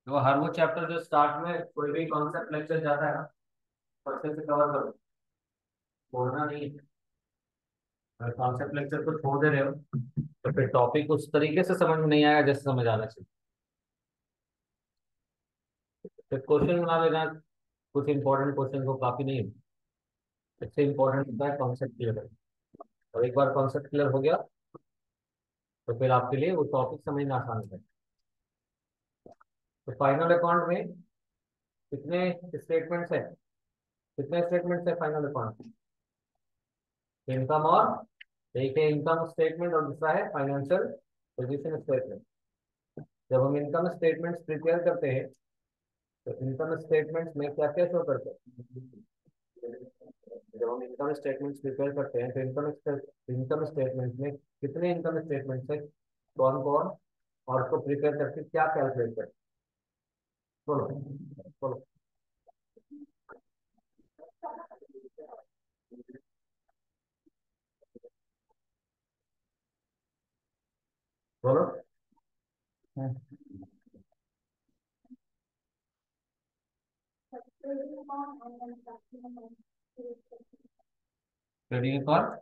तो हर वो चैप्टर जो स्टार्ट में कोई भी कॉन्सेप्ट लेक्चर जाता है ना, तो अच्छे से कवर करो, छोड़ना नहीं है। अगर कॉन्सेप्ट लेक्चर को छोड़ दे रहे हो तो फिर टॉपिक उस तरीके से समझ में नहीं आएगा जैसे समझ आना चाहिए। फिर क्वेश्चन बना लेना, कुछ इंपॉर्टेंट क्वेश्चन को काफी नहीं, इससे इंपॉर्टेंट होता है कॉन्सेप्ट क्लियर। और एक बार कॉन्सेप्ट क्लियर हो गया तो फिर आपके लिए वो टॉपिक समझना आसान है। तो फाइनल अकाउंट में कितने स्टेटमेंट्स है, कितने स्टेटमेंट्स है फाइनल अकाउंट? इनकम और एक है इनकम स्टेटमेंट और दूसरा है फाइनेंशियल पोजीशन स्टेटमेंट। जब हम इनकम स्टेटमेंट्स प्रिपेयर करते हैं तो इनकम स्टेटमेंट्स में क्या क्या शो करते हैं? जब हम इनकम स्टेटमेंट्स प्रिपेयर करते हैं तो इनकम स्टेटमेंट में कितने इनकम स्टेटमेंट्स है, कौन कौन, और उसको प्रिपेयर करके क्या कैलकुलेट करते हैं? बोलो बोलो बोलो। Trading account,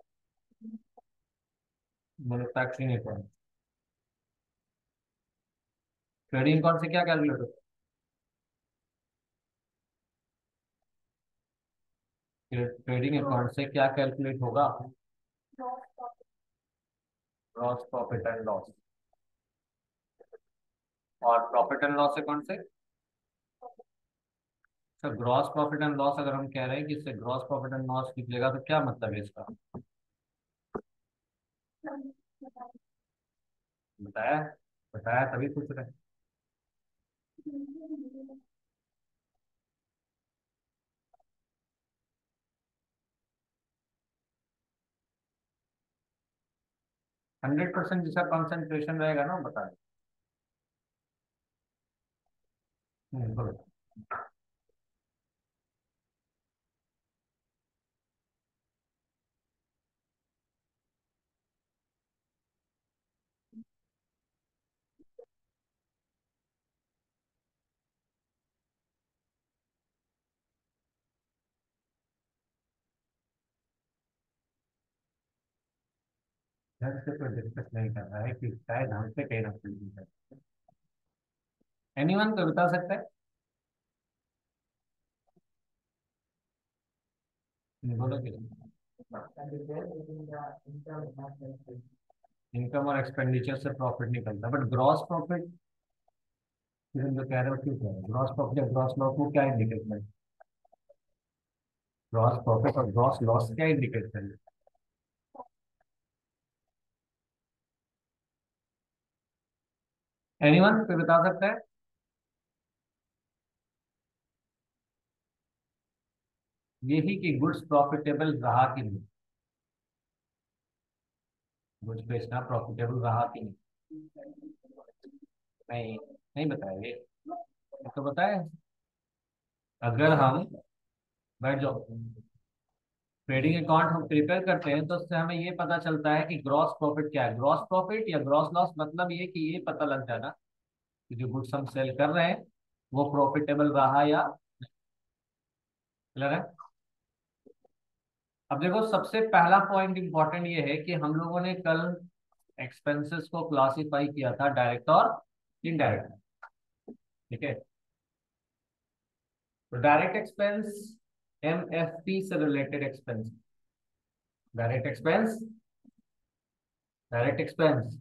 manufacturing account. Trading account से क्या कैलकुलेट होता है? ट्रेडिंग अकाउंट से क्या कैलकुलेट होगा? Gross profit and loss. और प्रॉफिट एंड लॉस अकाउंट से, sir gross profit and loss अगर हम कह रहे हैं कि इससे ग्रॉस प्रॉफिट एंड लॉस निकलेगा तो क्या मतलब है इसका? बताया, बताया तभी पूछ रहे हैं। 100% जिसका कंसंट्रेशन रहेगा ना वो बता दें। बोलो। 10 से कोई डिस्कस नहीं कर रहा है कि शायद हमसे कहीं ना कहीं। एनीवन को बता सकता है? बोलो कि इनकम और एक्सपेंडिचर से प्रॉफिट निकलता है, बट ग्रॉस प्रॉफिट फिर हम जो कह रहे हो क्यों कह रहे हो? ग्रॉस प्रॉफिट या ग्रॉस लॉस वो क्या इंडिकेट करें? ग्रॉस प्रॉफिट और ग्रॉस लॉस क्या इंडिकेट करें? एनीवन कोई बता सकता है? यही कि गुड्स प्रॉफिटेबल रहा कि नहीं, गुड्स बेचना प्रॉफिटेबल रहा कि नहीं? नहीं, नहीं बताया ये तो बताया। अगर हम, बैठ जाओ, ट्रेडिंग अकाउंट हम प्रिपेयर करते हैं तो उससे हमें ये पता चलता है कि ग्रॉस प्रॉफिट क्या है। ग्रॉस प्रॉफिट या ग्रॉस लॉस मतलब ये कि ये पता लग जाना कि जो गुड्स हम सेल कर रहे हैं वो प्रॉफिटेबल रहा या, क्लियर है? अब देखो सबसे पहला पॉइंट इंपॉर्टेंट ये है कि हम लोगों ने कल एक्सपेंसेस को क्लासिफाई किया था डायरेक्ट और इनडायरेक्ट। ठीक है, तो डायरेक्ट एक्सपेंस एमएफपी से related expense, direct expense, direct expense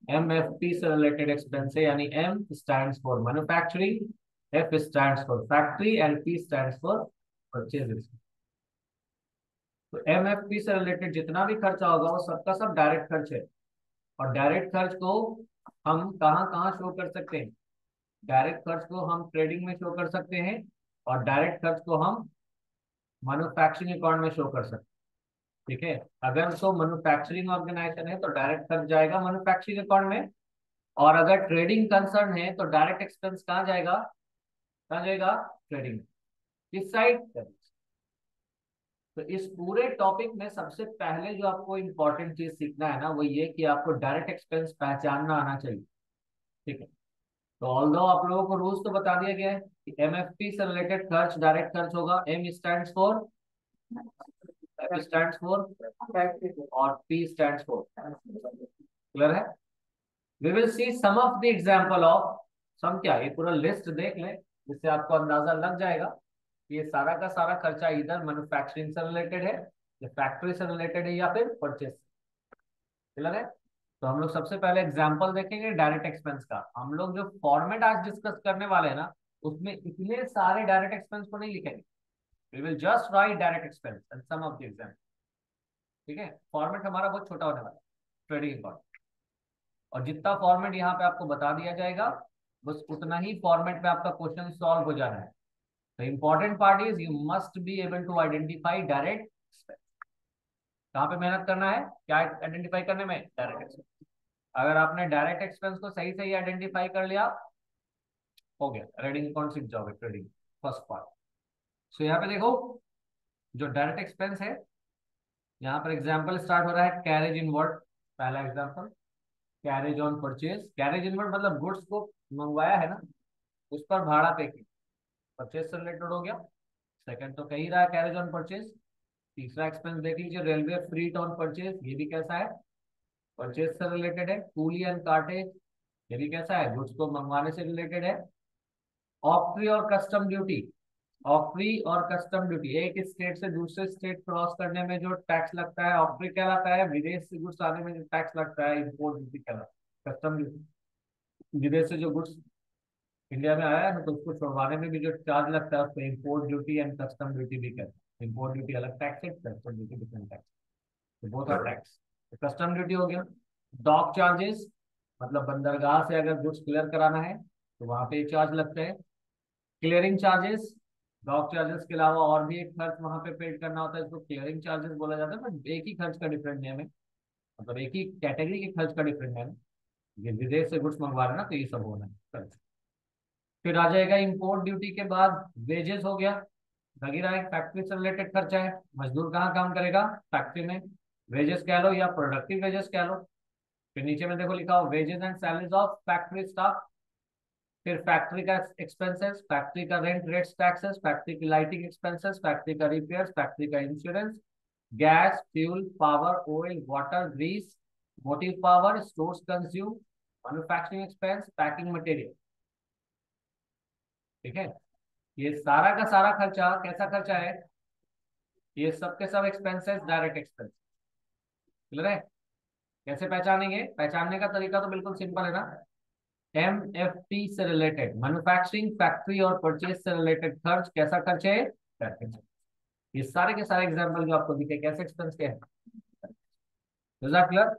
MFP से रिलेटेड एक्सपेंस है, यानी M stands for manufacturing, F stands for factory and P stands for purchase. तो एमएफपी से रिलेटेड जितना भी खर्चा होगा वो सबका सब डायरेक्ट खर्च है। और डायरेक्ट खर्च को हम कहाँ कहाँ शो कर सकते हैं? डायरेक्ट खर्च को हम ट्रेडिंग में शो कर सकते हैं, और डायरेक्ट खर्च को हम मैन्युफैक्चरिंग अकाउंट में शो कर सकते हैं। ठीक है, अगर तो मैन्युफैक्चरिंग ऑर्गेनाइजेशन है तो डायरेक्ट खर्च जाएगा मैन्युफैक्चरिंग अकाउंट में, और अगर ट्रेडिंग कंसर्न है तो डायरेक्ट एक्सपेंस कहाँ जाएगा, कहाँ जाएगा? ट्रेडिंग, किस साइड? तो इस पूरे टॉपिक में सबसे पहले जो आपको इंपॉर्टेंट चीज सीखना है ना वो ये कि आपको डायरेक्ट एक्सपेंस पहचानना आना चाहिए। ठीक है, तो ऑल्दो आप लोगों को रूल्स तो बता दिया गया है कि एमएफपी से रिलेटेड खर्च डायरेक्ट खर्च होगा। M stands for, F stands for और पी स्टैंड्स फॉर। क्लियर है? We will see some of the example of, some क्या, ये पूरा लिस्ट देख लें जिससे आपको अंदाजा लग जाएगा कि ये सारा का सारा खर्चा इधर मैन्युफैक्चरिंग से रिलेटेड है या फैक्ट्री से रिलेटेड है या फिर परचेस। क्लियर है? तो हम लोग सबसे पहले एग्जांपल देखेंगे डायरेक्ट एक्सपेंस का। हम लोग जो फॉर्मेट आज डिस्कस करने वाले हैं ना, उसमें इतने सारे डायरेक्ट एक्सपेंस को नहीं लिखेंगे। We will just write direct expense and some of the example. ठीक है? फॉर्मेट हमारा बहुत छोटा होने वाला है, ट्रेडिंग अकाउंट। और जितना फॉर्मेट यहाँ पे आपको बता दिया जाएगा, बस उतना ही फॉर्मेट में आपका क्वेश्चन सॉल्व हो जाना है। The important part is you must be able to identify direct expense. कहाँ पे मेहनत करना है? क्या आइडेंटिफाई करने में? Direct expense. अगर आपने डायरेक्ट एक्सपेंस को सही सही आइडेंटिफाई कर लिया, हो गया, ट्रेडिंग अकाउंट सीख जाओगे। Trading first part. सो यहाँ पे देखो, जो डायरेक्ट एक्सपेंस है, यहाँ पर एग्जाम्पल स्टार्ट हो रहा है कैरेज इनवर्ड। पहला example, carriage on purchase. Carriage inward मतलब गुड्स को मंगवाया है ना, उस पर भाड़ा पे किया, परचेज से रिलेटेड हो गया। सेकंड तो कही रहा है कैरेज ऑन परचेज। तीसरा एक्सपेंस देख लीजिए, रेलवे फ्रीट ऑन परचेज। ये भी कैसा है? परचेज से रिलेटेड है। कूली एंड कार्टेज, ये भी कैसा है? गुड्स को मंगवाने से रिलेटेड है। ऑक्ट्री और कस्टम ड्यूटी। ऑक्ट्री और कस्टम ड्यूटी, एक स्टेट से दूसरे स्टेट क्रॉस करने में जो टैक्स लगता है, ऑक्ट्री कहलाता है। विदेश से गुड्स आने में जो टैक्स लगता है, इम्पोर्ट ड्यूटी कहलाता है। कस्टम ड्यूटी, विदेश से जो गुड्स इंडिया में आया है ना, तो उसको छुड़वाने में भी जो चार्ज लगता है, उसको import duty and custom duty भी कहते हैं। इम्पोर्ट ड्यूटी अलग टैक्स है, कस्टम ड्यूटी डिफरेंट टैक्स, तो बोथ आर टैक्स। तो कस्टम ड्यूटी हो गया। डॉक चार्जेस, मतलब बंदरगाह से अगर गुड्स क्लियर कराना है तो वहां पे चार्ज लगते हैं। क्लियरिंग चार्जेस, डॉक चार्जेस के अलावा और भी एक खर्च वहां पे पेड करना होता है, इसको क्लियरिंग चार्जेस बोला जाता है। बट एक ही खर्च का डिफरेंट नेम है, मतलब एक ही कैटेगरी के खर्च का डिफरेंट नेम है। ये विदेश से गुड्स मंगवा रहे हैं ना, तो ये सब होना है खर्च। फिर आ जाएगा इंपोर्ट ड्यूटी के बाद वेजेस हो गया। लगी रहा है फैक्ट्री से रिलेटेड खर्चा है। मजदूर कहाँ काम करेगा? फैक्ट्री में। वेजेस कह लो या प्रोडक्टिव वेजेस कह लो। फिर नीचे में देखो लिखा हो wages and salaries of factory staff. फिर फैक्ट्री का एक्सपेंसेस, फैक्ट्री का रेंट, रेट्स, टैक्सेस, फैक्ट्री की लाइटिंग एक्सपेंसेस, फैक्ट्री का रिपेयर्स, फैक्ट्री का insurance, gas, fuel, power, oil, water, grease, motive power, stores consume, manufacturing expense, packing material. ठीक है? ये सारा का सारा खर्चा कैसा खर्चा है? ये सब के सब एक्सपेंसेस डायरेक्ट एक्सपेंस। क्लियर है? कैसे पहचानेंगे? पहचानने का तरीका तो बिल्कुल सिंपल है ना। एमएफटी से रिलेटेड, मैन्युफैक्चरिंग फैक्ट्री और परचेज से रिलेटेड खर्च कैसा खर्च है? Direct expense. ये सारे के सारे एग्जांपल जो आपको दिखे कैसे एक्सपेंस के हैं। क्लियर?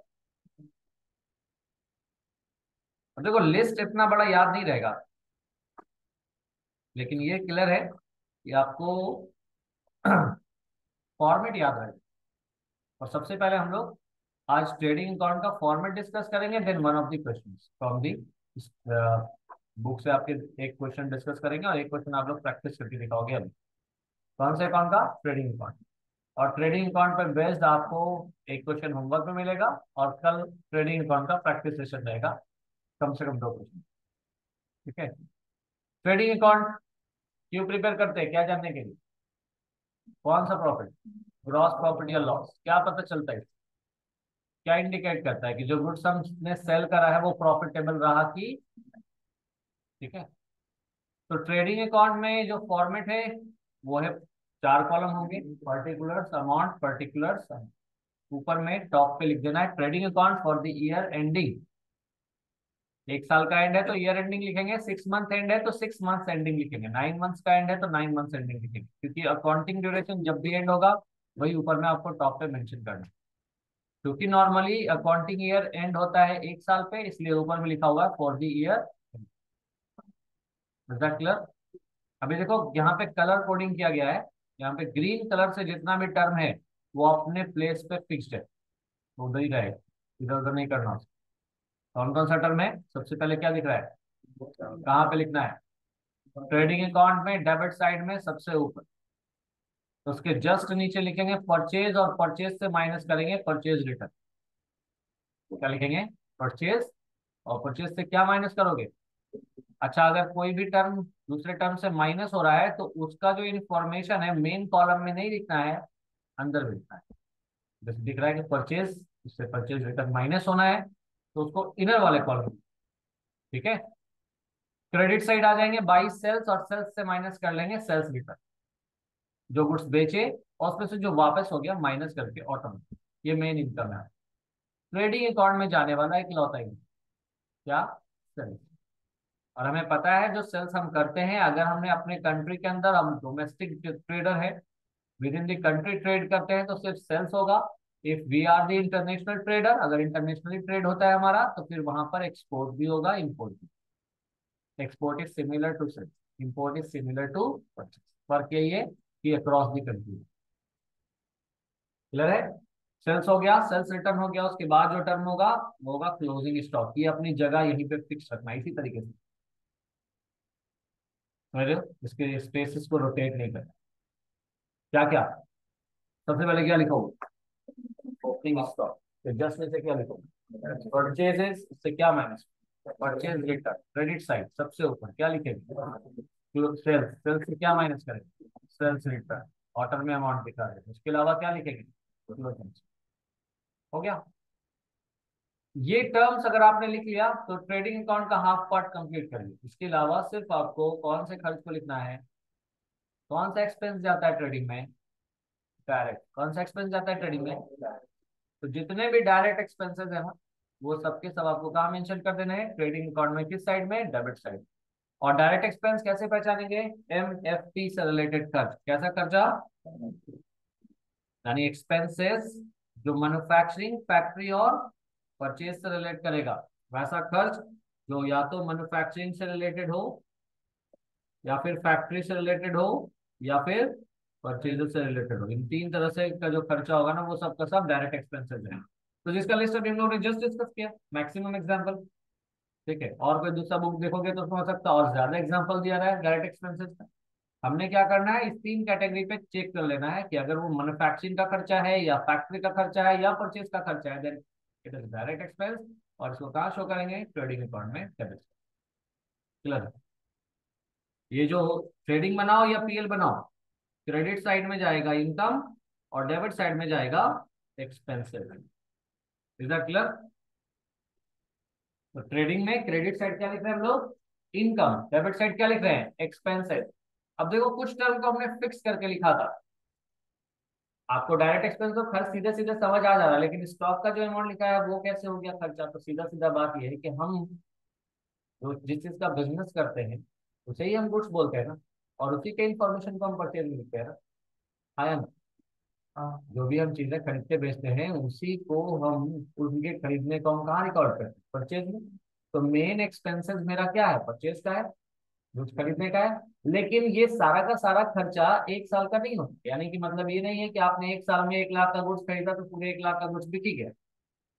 अब देखो, लिस्ट इतना बड़ा याद नहीं रहेगा, लेकिन ये क्लियर है कि आपको फॉर्मेट याद रहेगा। और सबसे पहले हम लोग आज ट्रेडिंग अकाउंट का फॉर्मेट डिस्कस करेंगे, then one of the questions from the book से आपके एक क्वेश्चन डिस्कस करेंगे और एक क्वेश्चन आप लोग प्रैक्टिस करके दिखाओगे अभी। कौन से अकाउंट का? Trading account. और ट्रेडिंग अकाउंट पर बेस्ड आपको एक क्वेश्चन होमवर्क में मिलेगा और कल ट्रेडिंग अकाउंट का प्रैक्टिस सेशन रहेगा, कम से कम 2 क्वेश्चन। ठीक है? ट्रेडिंग अकाउंट क्यों प्रिपेयर करते हैं? क्या जानने के लिए? कौन सा प्रॉफिट? ग्रॉस प्रॉफिट या लॉस? क्या पता चलता है? क्या इंडिकेट करता है कि जो गुड्स हमने सेल करा है वो प्रॉफिटेबल रहा कि? ठीक है? तो ट्रेडिंग अकाउंट में जो फॉर्मेट है वो है, 4 कॉलम होंगे। पर्टिकुलर्स, अमाउंट, पर्टिकुलर्स, ऊपर में टॉप पे लिख देना है trading account for the year ending. 1 साल का एंड है तो ईयर एंडिंग लिखेंगे। 6 मंथ एंड है तो 6 मंथ्स एंडिंग लिखेंगे। 9 मंथ्स का एंड है तो 9 मंथ्स एंडिंग लिखेंगे, क्योंकि अकाउंटिंग ड्यूरेशन जब भी एंड होगा वही ऊपर में आपको टॉप पे मेंशन करना है। क्योंकि नॉर्मली अकाउंटिंग ईयर एंड होता है 1 साल पे, इसलिए ऊपर में लिखा हुआ है for the year. Is that clear? अभी देखो, यहाँ पे कलर कोडिंग किया गया है। यहाँ पे ग्रीन कलर से जितना भी टर्म है वो अपने प्लेस पे फिक्स्ड है, तो उधर ही रहेगा, इधर उधर नहीं करना। कौन कौन सा टर्म है? सबसे पहले क्या दिख रहा है? कहाँ पे लिखना है? ट्रेडिंग अकाउंट में डेबिट साइड में सबसे ऊपर, तो उसके जस्ट नीचे लिखेंगे परचेज, और परचेज से माइनस करेंगे परचेज रिटर्न। क्या लिखेंगे? परचेज, और परचेज से क्या माइनस करोगे? अच्छा, अगर कोई भी टर्म दूसरे टर्म से माइनस हो रहा है तो उसका जो इंफॉर्मेशन है मेन कॉलम में नहीं लिखना है, अंदर भी लिखना है। जैसे दिख रहा है कि परचेज, इससे परचेज रिटर्न माइनस होना है तो उसको इनर वाले कॉलम, ठीक है। क्रेडिट साइड आ जाएंगे, बाई सेल्स, और सेल्स से माइनस कर लेंगे सेल्स रिटर्न, जो गुड्स बेचे और उसमें से जो वापस हो गया माइनस करके ऑटोमेटिक, ये मेन इनकम है। ट्रेडिंग अकाउंट में जाने वाला एक लौता ही क्या, सेल्स। और हमें पता है जो सेल्स हम करते हैं, अगर हमने अपने कंट्री के अंदर, हम डोमेस्टिक ट्रेडर है, within the country trade करते हैं तो सिर्फ सेल्स होगा। If we are the international trader, अगर इंटरनेशनली ट्रेड होता है हमारा, तो फिर वहां पर एक्सपोर्ट भी होगा, इम्पोर्ट भी। Export is similar to sales, import is similar to purchase. फर्क यही है कि अक्रॉस द कंट्री। क्लियर है। सेल्स हो गया, सेल्स रिटर्न हो गया, उसके बाद जो टर्म होगा वो होगा क्लोजिंग स्टॉक। ये अपनी जगह यहीं पे फिक्स रखना है, इसी तरीके से, समझ रहे हो, इसके स्पेसिस को रोटेट नहीं करना। क्या क्या, सबसे पहले क्या लिखो, ओपनिंग स्टॉक। तो जस्ट में से क्या लिखो, परचेजेस, इससे क्या minus, purchase return. Credit side सबसे ऊपर क्या लिखेंगे, सेल्स, सेल्स से क्या माइनस करेंगे, सेल्स रिटर्न। ऑर्डर में अमाउंट दिखा रहे हैं, उसके अलावा क्या लिखेंगे, क्लोजिंग। हो गया। ये टर्म्स अगर आपने लिख लिया तो ट्रेडिंग अकाउंट का हाफ पार्ट कंप्लीट करिए। इसके अलावा सिर्फ आपको कौन से खर्च को लिखना है, कौन सा एक्सपेंस जाता है ट्रेडिंग में, डायरेक्ट। कौन सा एक्सपेंस जाता है ट्रेडिंग में, तो जितने भी डायरेक्ट एक्सपेंसेस है ना, वो सबके सब आपको कहाँ मेंशन कर देने हैं, ट्रेडिंग अकाउंट में। किस साइड में, डेबिट साइड। और डायरेक्ट एक्सपेंस कैसे पहचानेंगे, MFP से रिलेटेड खर्च। कैसा खर्चा, यानी एक्सपेंसेस जो मैन्युफैक्चरिंग, फैक्ट्री और परचेज से रिलेट करेगा, वैसा खर्च जो या तो मैन्युफैक्चरिंग से रिलेटेड हो, या फिर फैक्ट्री से रिलेटेड हो, या फिर परचेज से रिलेटेड हो। इन तीन तरह से का जो खर्चा होगा ना, वो सब का सब डायरेक्ट एक्सपेंसेस है। तो जिसका लिस्ट अभी हम लोगों ने जस्ट डिस्कस किया, मैक्सिमम एग्जांपल। ठीक है, और कोई दूसरा बुक देखोगे तो उसमें हो सकता है और ज्यादा एग्जांपल दिया रहा है डायरेक्ट एक्सपेंसेस का। हमने क्या करना है, इस तीन कैटेगरी पे चेक कर लेना है कि अगर वो मैन्युफैक्चरिंग का खर्चा है, या फैक्ट्री का खर्चा है, या परचेज का खर्चा है, then it is direct expense. और इसको कहाँ शो करेंगे, ट्रेडिंग अकाउंट में, डेबिट। क्लियर। ये जो ट्रेडिंग बनाओ या PL बनाओ, क्रेडिट साइड में जाएगा इनकम और डेबिट साइड में जाएगा एक्सपेंसेस। Is that clear. तो ट्रेडिंग में क्रेडिट साइड क्या लिख रहे हैं हम लोग, इनकम, डेबिट साइड क्या लिख रहे हैं, एक्सपेंसेस। अब देखो कुछ टर्म को हमने फिक्स करके लिखा था, आपको डायरेक्ट एक्सपेंस तो खर्च सीधे सीधे समझ आ जा रहा है, लेकिन स्टॉक का जो अमाउंट लिखा है वो कैसे हो गया खर्चा। तो सीधा सीधा बात ये है कि हम जो जिस चीज का बिजनेस करते हैं उसे ही हम गुड्स बोलते हैं ना, और उसी के इंफॉर्मेशन को हम परचेज में लिखते हैं ना। हाँ या ना? हाँ, जो भी हम चीजें खरीदते बेचते हैं उसी को हम, उनके खरीदने को हम कहाँ रिकॉर्ड करते हैं, परचेज में। तो मेन एक्सपेंसेस मेरा क्या है, परचेज का है, गुड्स खरीदने का है। लेकिन ये सारा का सारा खर्चा एक साल का नहीं होता, यानी कि मतलब ये नहीं है कि आपने एक साल में 1 लाख का गुड्स खरीदा तो पूरे 1 लाख का गुड्स बिक ही गया।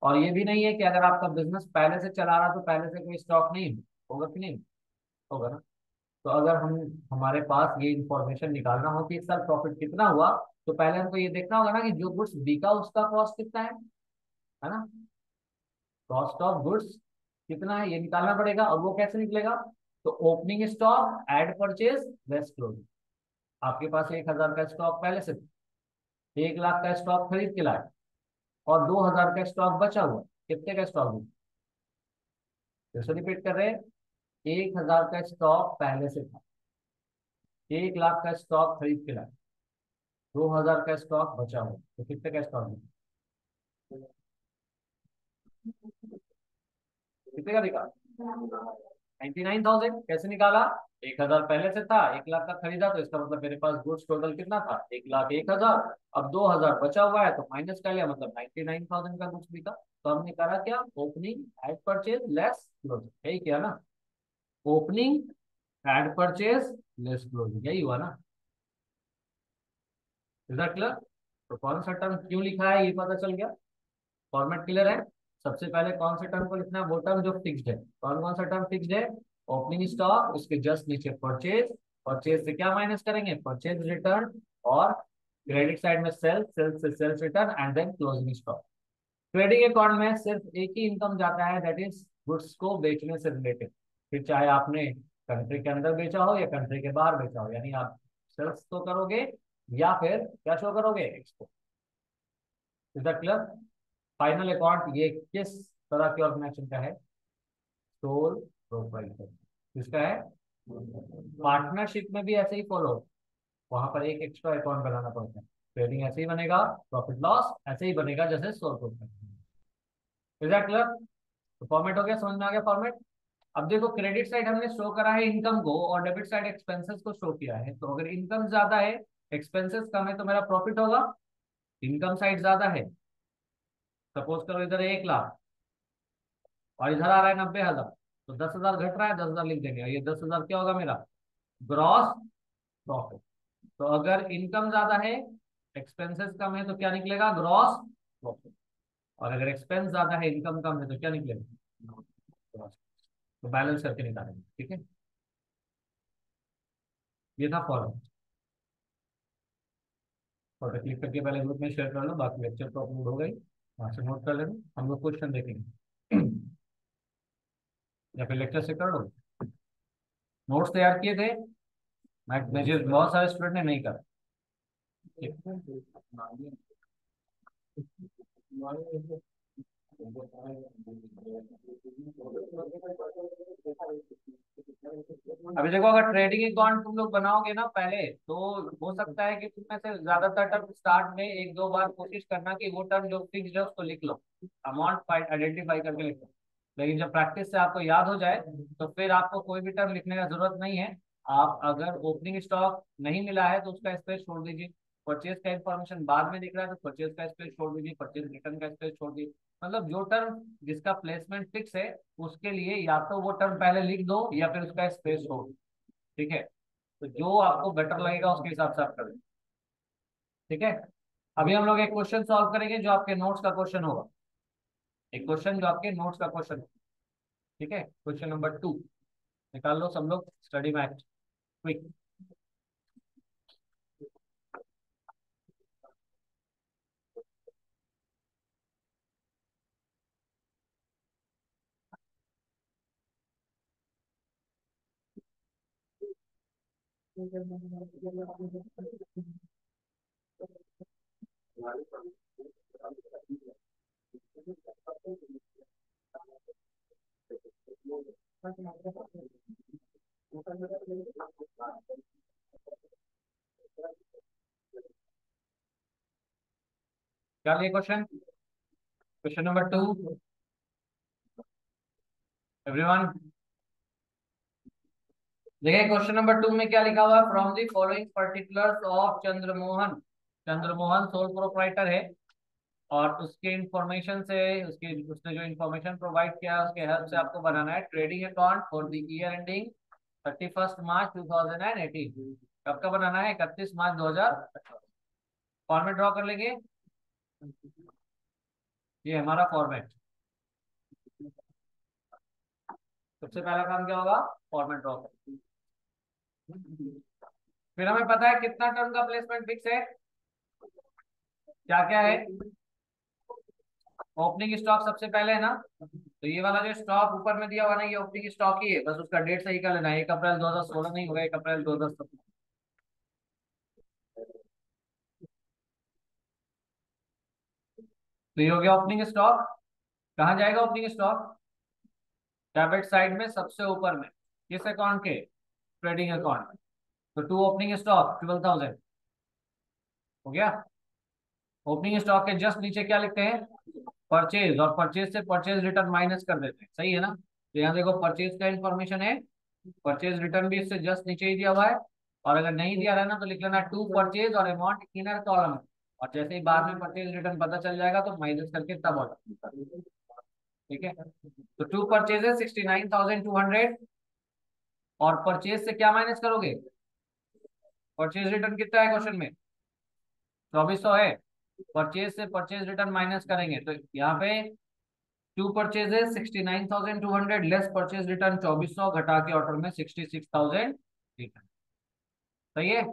और ये भी नहीं है कि अगर आपका बिजनेस पहले से चला रहा तो पहले से कोई स्टॉक नहीं होगा, कि नहीं होगा ना। तो अगर हम, हमारे पास ये इंफॉर्मेशन निकालना हो कि इस साल प्रॉफिट कितना हुआ, तो पहले हमको ये देखना होगा ना कि जो गुड्स बिका उसका कॉस्ट कितना है ना। कॉस्ट ऑफ गुड्स कितना है ये निकालना पड़ेगा। और वो कैसे निकलेगा, तो opening stock add purchase less closing. आपके पास 1,000 का स्टॉक पहले से, 1 लाख का स्टॉक खरीद के लाए, और 2,000 का स्टॉक बचा हुआ। कितने का स्टॉक, फिर से रिपीट कर रहे हैं, 1,000 का स्टॉक पहले से था, 1 लाख का स्टॉक खरीद के लाए, 2,000 का स्टॉक बचा हुआ, तो कितने का स्टॉक, कितने का दिखा, 99,000। कैसे निकाला, 1,000 पहले से था, 1 लाख का खरीदा, तो इसका मतलब मेरे पास गुड्स टोटल कितना था, 1,01,000। अब 2,000 बचा हुआ है तो माइनस कर लिया, मतलब 99,000 का गुड्स बिका। तो हमने करा क्या, opening add purchase less closing, यही किया ना, opening add purchase less closing, यही हुआ ना। Is that clear. तो कौन सा टर्म क्यों लिखा है ये पता चल गया, फॉर्मेट क्लियर है। सबसे पहले कौन से टर्म को लिखना है, वो टर्म जो फिक्स्ड है। कौन कौन सा टर्म फिक्स्ड है, ओपनिंग स्टॉक, उसके जस्ट नीचे परचेज, परचेज से क्या माइनस करेंगे, परचेज रिटर्न। और क्रेडिट साइड में सेल्स, सेल्स से sales return, and then closing stock. Trading account में सिर्फ एक ही इनकम जाता है, दैट इज गुड्स को बेचने से रिलेटेड। फिर चाहे आपने कंट्री के अंदर बेचा हो या कंट्री के बाहर बेचा हो, यानी आप सेल्स तो करोगे या फिर क्या शो करोगे, export. Is that clear? Final account ये किस तरह के ऑर्गेनाइजेशन का है? Sole proprietor. किसका है? पार्टनरशिप में भी ऐसे ही फॉलो, वहां पर एक एक्स्ट्रा अकाउंट बनाना पड़ता है। ट्रेडिंग ऐसे ही बनेगा, प्रॉफिट लॉस ऐसे ही बनेगा जैसे sole proprietor. Is that clear? तो फॉर्मेट हो गया, समझ में आ गया फॉर्मेट। अब देखो, क्रेडिट साइड हमने शो करा है इनकम को और डेबिट साइड एक्सपेंसेस को शो किया है। तो अगर इनकम ज्यादा है, एक्सपेंसेस कम है, तो मेरा प्रॉफिट होगा। इनकम साइड ज्यादा है, सपोज करो इधर 1 लाख और इधर आ रहा है 90,000, तो 10,000 घट रहा है, 10,000 लिख देंगे, और ये 10,000 क्या होगा मेरा? Gross profit. तो अगर इनकम ज्यादा है, एक्सपेंसेस कम है, तो क्या निकलेगा? Gross profit. और अगर एक्सपेंस ज्यादा है, इनकम कम है, तो क्या निकलेगा? ग्रॉस। तो बैलेंस करके निकालेंगे, ठीक है। ये था फॉर्मूला। फोटो क्लिक करके पहले ग्रुप में शेयर कर लो, बाकी लेक्चर तो अपलोड हो गई, वहां से नोट कर लेना, हम लोग क्वेश्चन देखेंगे। या फिर लेक्चर से कर लो। नोट्स तैयार किए थे, मैं मुझे बहुत सारे स्टूडेंट ने नहीं करा। अभी देखो, अगर ट्रेडिंग अकाउंट तुम लोग बनाओगे ना पहले, तो हो सकता है कि तुम में से ज्यादातर टर्म स्टार्ट में एक दो बार कोशिश करना कि वो टर्म जो फिक्स है उसको लिख लो, अमाउंट आइडेंटिफाई करके लिख लो। लेकिन जब प्रैक्टिस से आपको याद हो जाए, तो फिर आपको कोई भी टर्म लिखने का जरूरत नहीं है। आप अगर ओपनिंग स्टॉक नहीं मिला है तो उसका स्पेस छोड़ दीजिए। परचेज का इन्फॉर्मेशन बाद में दिख रहा है तो परचेज का स्पेस छोड़ दीजिए, परचेज रिटर्न का स्पेस छोड़ दीजिए। मतलब जो टर्म जिसका प्लेसमेंट फिक्स है, उसके लिए या तो वो टर्म पहले लिख दो या फिर उसका स्पेस छोड़ दो। ठीक है, तो जो आपको बेटर लगेगा उसके हिसाब से आप करें। ठीक है, अभी हम लोग एक क्वेश्चन सॉल्व करेंगे जो आपके नोट्स का क्वेश्चन होगा। एक क्वेश्चन जो आपके नोट्स का क्वेश्चन होगा। ठीक है, क्वेश्चन नंबर 2 निकाल लो सब लोग, स्टडी मैथ क्विक। क्या लिए क्वेश्चन? Question number 2, everyone. देखिए, क्वेश्चन नंबर 2 में क्या लिखा हुआ है? From the following particulars of Chandramohan. Chandramohan sole proprietor है, और उसके इंफॉर्मेशन से, उसके उसने जो इंफॉर्मेशन प्रोवाइड किया है उसके हेल्प से आपको बनाना है trading account for the year ending 31 मार्च 2018। कब का बनाना है? 31 मार्च 2018। फॉर्मेट ड्रॉ कर लेंगे, ये हमारा फॉर्मेट। सबसे पहला काम क्या होगा? फॉर्मेट ड्रॉ कर। फिर हमें पता है कितना टर्म का प्लेसमेंट फिक्स है, क्या क्या है? ओपनिंग स्टॉक सबसे पहले है ना, तो ये वाला जो स्टॉक ऊपर में दिया हुआ ना, ये ओपनिंग स्टॉक ही है, बस उसका डेट सही कर लेना है। 1 अप्रैल 2016 नहीं होगा, 1 अप्रैल 2017। तो ये हो गया ओपनिंग स्टॉक। कहाँ जाएगा ओपनिंग स्टॉक? डेबिट साइड में सबसे ऊपर में, किस अकाउंट के? ट्रेडिंग अकाउंट में। तो टू ओपनिंग स्टॉक 12,000 हो गया। ओपनिंग स्टॉक के जस्ट नीचे क्या लिखते हैं? परचेज, और परचेज से परचेज रिटर्न माइनस कर देते हैं, सही है ना? तो यहाँ देखो, परचेज का इंफॉर्मेशन है, परचेज रिटर्न भी इससे जस्ट नीचे ही दिया हुआ है। और अगर नहीं दिया रहा ना, तो लिख लेना टू परचेज और अमाउंट इनर कॉलम। और जैसे ही बाद में परचेज रिटर्न पता चल जाएगा तो माइनस करके तब ऑर्डर। ठीक है, तो टू परचेजेस 69,200, और परचेज से क्या माइनस करोगे? परचेज रिटर्न कितना है क्वेश्चन में? 2400 है। परचेज से परचेज रिटर्न माइनस करेंगे तो यहाँ पे to purchases 69,200 less purchase return 2400, घटा के ऑर्डर में 66,000। सही है।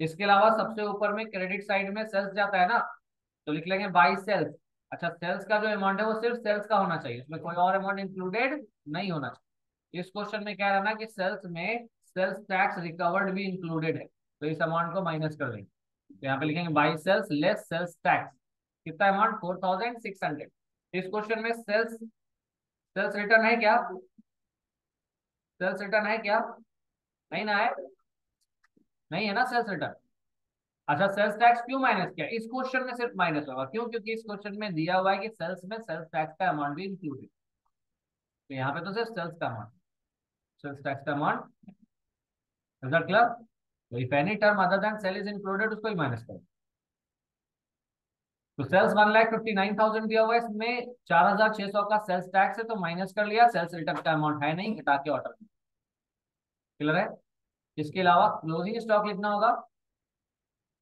इसके अलावा सबसे ऊपर में क्रेडिट साइड में सेल्स जाता है ना, तो लिख लेंगे बाई सेल्स। अच्छा, सेल्स का जो अमाउंट है वो सिर्फ सेल्स का होना चाहिए, उसमें कोई और अमाउंट इंक्लूडेड नहीं होना चाहिए। इस क्वेश्चन में क्या रहना कि सेल्स में सेल्स टैक्स रिकवर्ड भी इंक्लूडेड है, तो इस अमाउंट को माइनस कर देंगे। तो यहाँ पे लिखेंगे by sales less sales tax, कितना अमाउंट 4600। इस क्वेश्चन में सेल्स सेल्स रिटर्न है क्या? सेल्स रिटर्न है क्या? नहीं ना है, नहीं है ना सेल्स रिटर्न। अच्छा, सेल्स टैक्स क्यों माइनस किया? इस क्वेश्चन में सिर्फ माइनस होगा, क्यों? क्योंकि इस क्वेश्चन में दिया हुआ है कि सेल्स में सेल्स टैक्स का अमाउंट भी इंक्लूड है, तो यहाँ पे तो सिर्फ सेल्स का अमाउंट, सेल्स टैक्स का अमाउंट। Result clear? तो if any term other than sale is included, उसको ही माइनस करो। तो सेल्स 1,59,000 दिया हुआ है, इसमें 4,600 का सेल्स टैक्स है, तो माइनस कर लिया, सेल्स रिटर्न का अमाउंट है नहीं, हटा के ऑर्डर। क्लियर है? इसके अलावा क्लोजिंग स्टॉक लिखना होगा।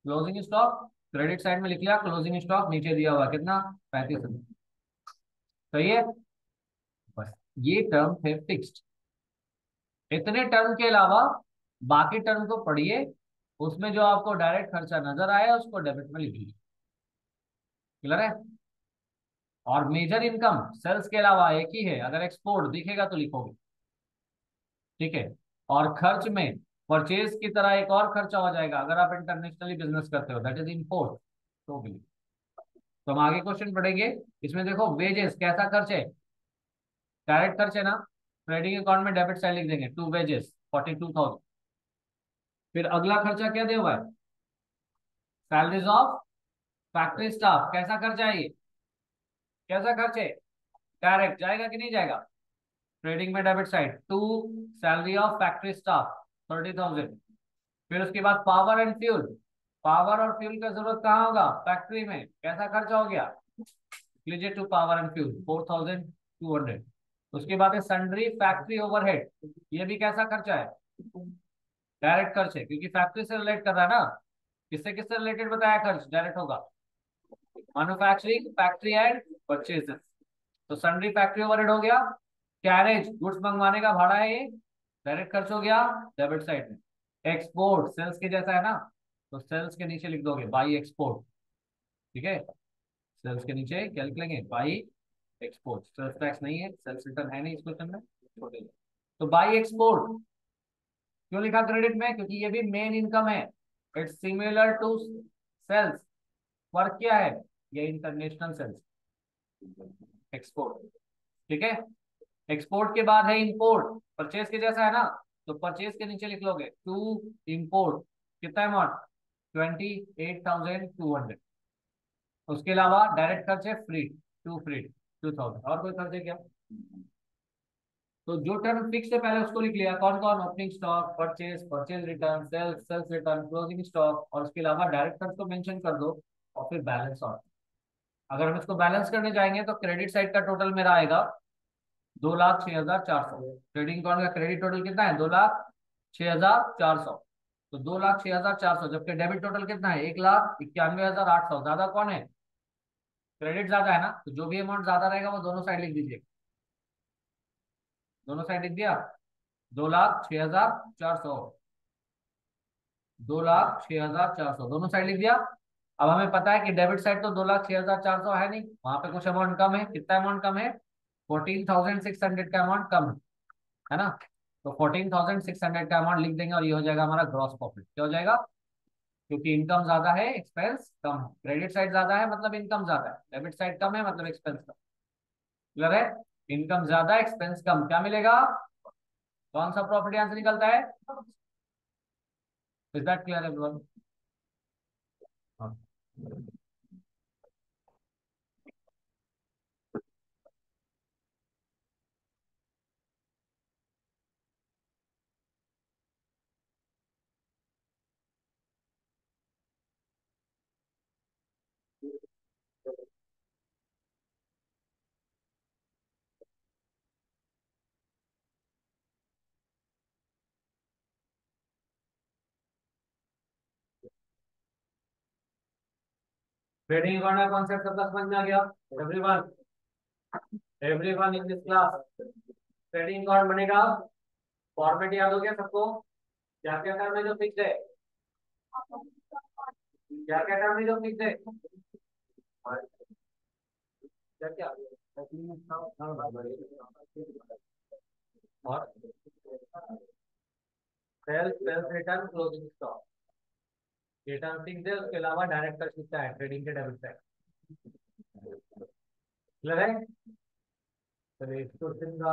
क्लोजिंग स्टॉक क्रेडिट साइड में लिख लिया, क्लोजिंग स्टॉक नीचे दिया हुआ कितना? 35,000। सही है? बस ये टर्म थे फिक्स्ड। इतने टर्म के अलावा बाकी टर्म को पढ़िए, उसमें जो आपको डायरेक्ट खर्चा नजर आया उसको डेबिट में लिख लीजिए। क्लियर है? और मेजर इनकम सेल्स के अलावा एक ही है, अगर एक्सपोर्ट दिखेगा तो लिखोगे, ठीक है? और खर्च में परचेज की तरह एक और खर्चा हो जाएगा अगर आप इंटरनेशनली बिजनेस करते हो, दैट इज इम्पोर्ट, तो भी। तो हम आगे क्वेश्चन पढ़ेंगे। इसमें देखो वेजेस कैसा खर्च है, डायरेक्ट खर्च है ना, ट्रेडिंग अकाउंट में डेबिट साइड लिख देंगे, टू वेजेस 42,000। फिर अगला खर्चा क्या दिया हुआ है? सैलरीज ऑफ फैक्ट्री स्टाफ, कैसा खर्चा है ये? कैसा खर्च है? डायरेक्ट जाएगा कि नहीं जाएगा? ट्रेडिंग में debit side to salary of factory staff 30,000। फिर उसके बाद पावर एंड फ्यूल, पावर और फ्यूल का जरूरत कहाँ होगा? फैक्ट्री में, कैसा खर्चा हो गया? लीजिए टू पावर एंड फ्यूल 4,200। उसके बाद है सन्ड्री फैक्ट्री ओवरहेड, ये भी कैसा खर्चा है? डायरेक्ट खर्च है, क्योंकि फैक्ट्री से रिलेट कर रहा है ना। किससे किससे रिलेटेड बताया खर्च डायरेक्ट होगा? मैन्युफैक्चरिंग फैक्ट्री एंड परचेजेस, तो सन्ड्री फैक्ट्री ओवरहेड हो गया। कैरेज गुड्स मंगवाने का भाड़ा है, ये डायरेक्ट खर्च हो गया डेबिट साइड में। एक्सपोर्ट सेल्स के जैसा है ना, तो सेल्स के नीचे लिख दोगे बाई एक्सपोर्ट, ठीक है? सेल्स के नीचे क्या लिख लेंगे? By export. सेल्स टैक्स नहीं है, सेल्स रिटर्न है नहीं इस क्वेश्चन में, छोटे। तो बाई एक्सपोर्ट क्यों लिखा क्रेडिट में? क्योंकि ये भी मेन इनकम है, इट्स सिमिलर टू सेल्स। फर्क क्या है? ये इंटरनेशनल सेल्स, एक्सपोर्ट, ठीक है? एक्सपोर्ट के बाद है इंपोर्ट, परचेज के जैसा है ना, तो परचेज के नीचे लिख लोगे टू इंपोर्ट, कितना अमाउंट? 28,200। उसके अलावा डायरेक्ट खर्च है फ्री, टू फ्री 2,000। और कोई खर्च है क्या? तो जो टर्म फिक्स है पहले उसको लिख लिया, कौन कौन? Opening stock, purchase, purchase return, sales, sales return, closing stock, और उसके अलावा डायरेक्ट खर्च को मेंशन कर दो, और फिर बैलेंस आउट। अगर हम इसको बैलेंस करने जाएंगे तो क्रेडिट साइड का टोटल मेरा आएगा 2,06,400। ट्रेडिंग अकाउंट का क्रेडिट टोटल कितना है? 2,06,400। तो 2,06,400, जबकि डेबिट टोटल कितना है? 1,91,800। ज्यादा कौन है? क्रेडिट ज्यादा है ना, तो जो भी अमाउंट ज्यादा रहेगा वो दोनों साइड लिख दीजिए। दोनों साइड लिख दिया, 2,06,400, 2,06,400 दोनों साइड लिख दिया। अब हमें पता है कि डेबिट साइड तो 2,06,400 है नहीं, वहां पे कुछ अमाउंट कम है। कितना अमाउंट कम है? 14,600 का अमाउंट कम है ना। तो 14,600 का अमाउंट लिख देंगे, और ये हो जाएगा हमारा ग्रॉस प्रॉफिट। क्या हो जाएगा? क्योंकि इनकम ज्यादा है, एक्सपेंस कम है। क्रेडिट साइड ज्यादा है मतलब इनकम ज्यादा है, डेबिट साइड कम है मतलब एक्सपेंस कम। क्लियर है? इनकम ज्यादा, एक्सपेंस कम, क्या मिलेगा? कौन सा प्रॉफिट यहां से निकलता है? Is that clear everyone? Trading account का कॉन्सेप्ट सबका समझ में आ गया everyone? Everyone in this class, trading account बनेगा, फॉर्मेट याद हो गया सबको? क्या क्या टर्म है जो फिक्स है? क्या क्या टर्म है जो फिक्स है? क्या क्या? और सेल्स रिटर्न क्लोजिंग स्टॉक, ये टर्म ठीक है, उसके अलावा डायरेक्ट कर सकता है ट्रेडिंग के डेबिट साइड। क्लियर है? चलिए इस क्वेश्चन का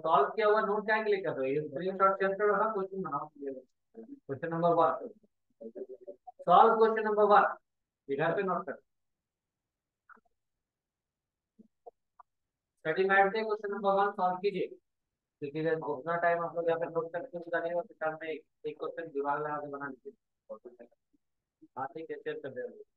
सॉल्व किया हुआ नोट क्या के लिए कर रहे हो, स्क्रीनशॉट शेयर करो ना, क्वेश्चन बनाओ। Question number 1, solve question number 1, इधर पे नोट कर। स्टडी मैट से क्वेश्चन नंबर 1 सॉल्व कीजिए, क्योंकि उतना टाइम आप लोग यहाँ पे नोट करके सुधारिएगा, फिर टाइम में एक क्वेश्चन दिमाग लगा के बना लीजिए। हाँ ठीक है, शेयर कर दे रहे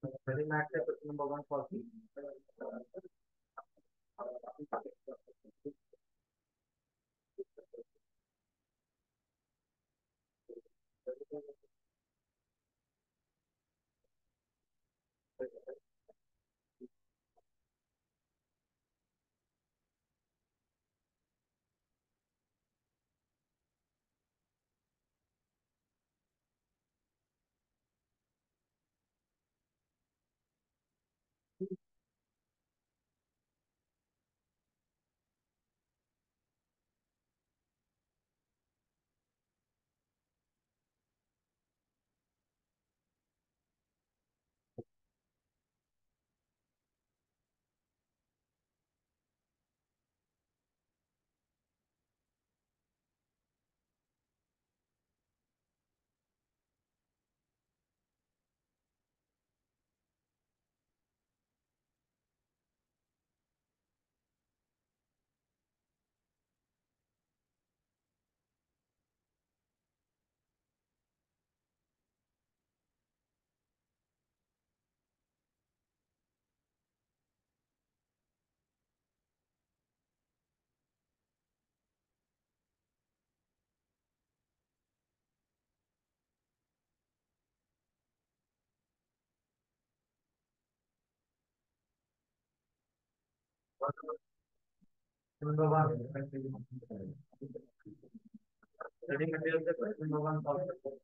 स्टडी मैट से क्वेश्चन नंबर 1 सॉल्व कीजिए। नंबर 1 स्टडी मटेरियल से क्वेश्चन नंबर 1 सॉल्व करते हैं।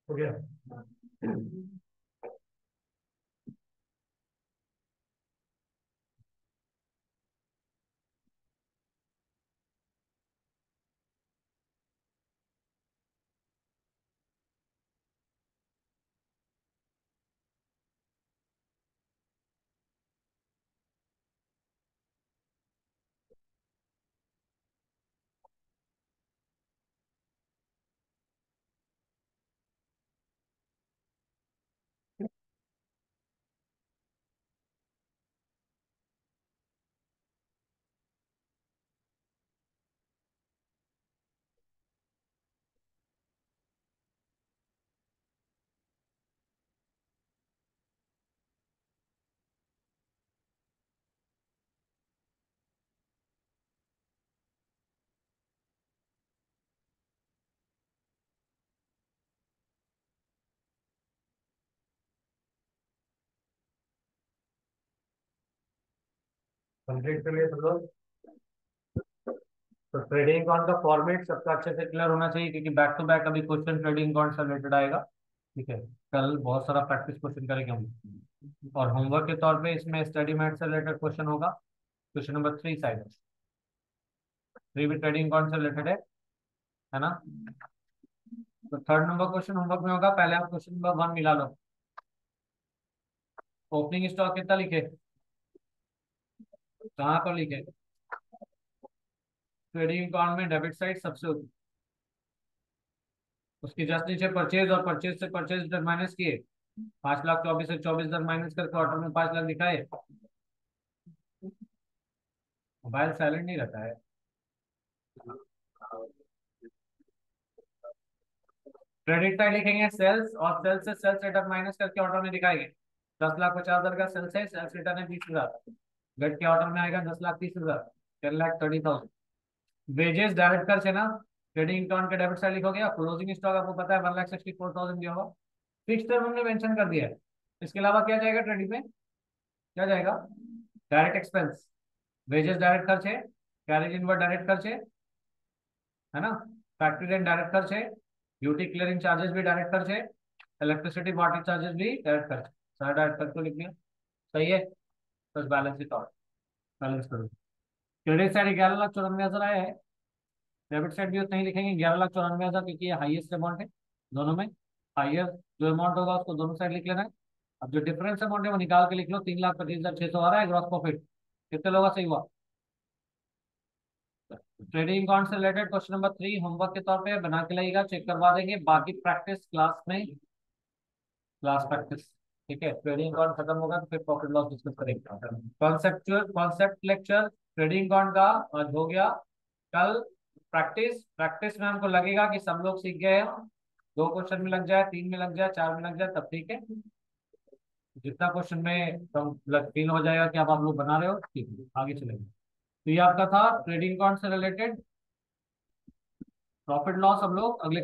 हो गया। कंप्लीट कर लिए सब लोग। तो ट्रेडिंग अकाउंट का फॉर्मेट सबका अच्छे से क्लियर होना चाहिए, क्योंकि बैक टू बैक अभी क्वेश्चन ट्रेडिंग अकाउंट से रिलेटेड आएगा। ठीक है, कल बहुत सारा प्रैक्टिस क्वेश्चन करेंगे हम, और होमवर्क के तौर पे इसमें स्टडी मैथ से रिलेटेड क्वेश्चन होगा। क्वेश्चन नंबर 3 साइड 3 भी ट्रेडिंग अकाउंट से रिलेटेड है ना। तो थर्ड नंबर क्वेश्चन होमवर्क में होगा, पहले आप क्वेश्चन नंबर 1 मिला लो। ओपनिंग स्टॉक कितना लिखे, कहाँ पर लिखे? ट्रेडिंग अकाउंट में डेबिट साइड सबसे ऊपर, उसके जस्ट नीचे परचेज, और परचेज से परचेज माइनस किए, 5,24,000 से 24,000 माइनस करके क्वार्टर में 5 लाख दिखाए। मोबाइल साइलेंट नहीं रहता है। क्रेडिट साइड लिखेंगे सेल्स, और सेल्स से सेल्स रिटर्न माइनस करके ऑर्डर में दिखाएंगे। 10,50,000 का सेल्स है, सेल्स रिटर्न है 20,000, घट के ऑर्डर में आएगा 10,30,000, 10,30,000। वेजेस डायरेक्ट खर्च है ना, ट्रेडिंग अकाउंट के डेबिट साइड लिखोगे। क्लोजिंग स्टॉक आपको पता है 1,64,000 दिया होगा। फिक्स टर्म हमने मेंशन कर दिया है। इसके अलावा क्या जाएगा ट्रेडिंग में, क्या जाएगा, डायरेक्ट एक्सपेंस। वेजेस डायरेक्ट खर्च है, कैरेज इनवर्ड डायरेक्ट खर्च है ना, फैक्ट्री रेंट डायरेक्ट खर्च है, ड्यूटी क्लियरिंग चार्जेस भी डायरेक्ट खर्च है, इलेक्ट्रिसिटी वाटर चार्जेस भी डायरेक्ट खर्च है। सारा डायरेक्ट खर्च को लिख लिया, सही है। बस बैलेंस शीट और बैलेंस करो। क्रेडिट साइड 11,94,000 आया है, डेबिट साइड भी उतना ही लिखेंगे 11,94,000, क्योंकि ये हाईएस्ट अमाउंट है दोनों में। हाईएस्ट जो अमाउंट होगा उसको दोनों साइड लिख लेना है। अब जो डिफरेंस अमाउंट है वो निकाल के लिख लो, 3,25,600 आ रहा है ग्रॉस प्रॉफिट। कितने लोगों का सही हुआ। ट्रेडिंग अकाउंट से रिलेटेड क्वेश्चन नंबर 3 होमवर्क के तौर पे बना के लाइएगा, चेक करवा देंगे। बाकी प्रैक्टिस क्लास में, क्लास प्रैक्टिस, ठीक है। ट्रेडिंग अकाउंट खत्म होगा तो फिर प्रॉफिट लॉस डिस्कस करेंगे। Conceptual concept lecture trading account का आज हो गया। कल प्रैक्टिस, प्रैक्टिस में हमको लगेगा कि सब लोग सीख गए हैं। 2 क्वेश्चन में लग जाए, 3 में लग जाए, 4 में लग जाए, तब ठीक है। जितना क्वेश्चन में कम फील हो जाएगा कि आप लोग बना रहे हो, ठीक है, आगे चलेंगे। तो ये आपका था ट्रेडिंग अकाउंट से रिलेटेड। प्रॉफिट लॉस हम लोग अगले